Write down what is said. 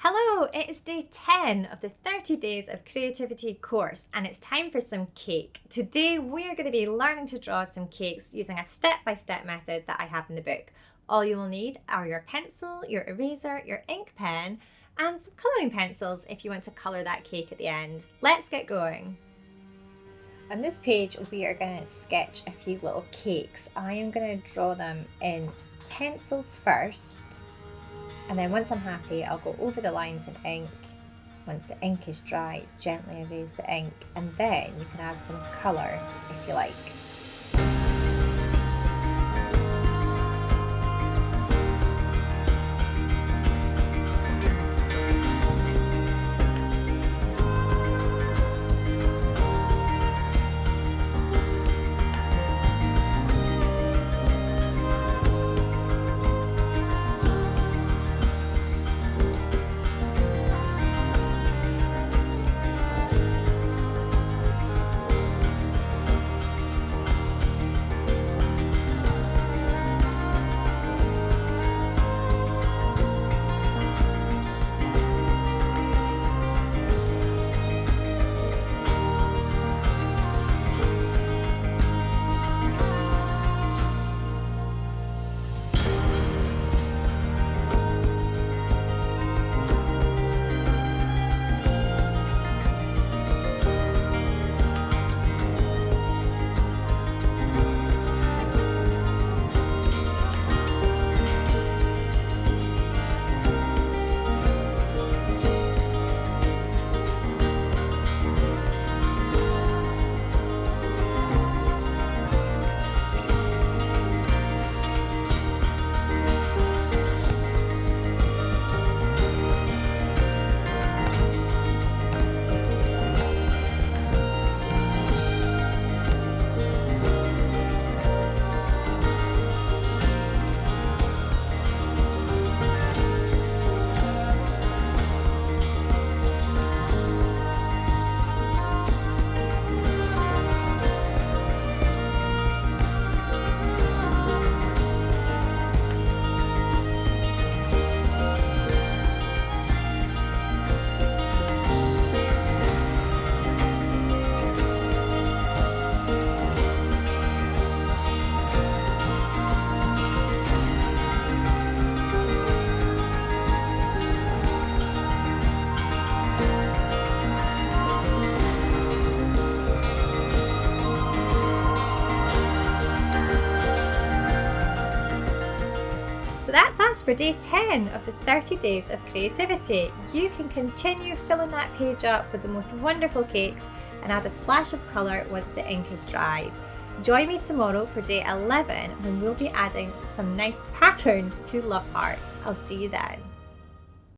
Hello, it is day 10 of the 30 Days of Creativity course and it's time for some cake. Today we are going to be learning to draw some cakes using a step-by-step method that I have in the book. All you will need are your pencil, your eraser, your ink pen and some colouring pencils if you want to colour that cake at the end. Let's get going. On this page we are going to sketch a few little cakes. I am going to draw them in pencil first. And then once I'm happy, I'll go over the lines in ink. Once the ink is dry, gently erase the ink, and then you can add some colour if you like. So that's us for day 10 of the 30 Days of Creativity. You can continue filling that page up with the most wonderful cakes and add a splash of colour once the ink is dried. Join me tomorrow for day 11 when we'll be adding some nice patterns to love hearts. I'll see you then.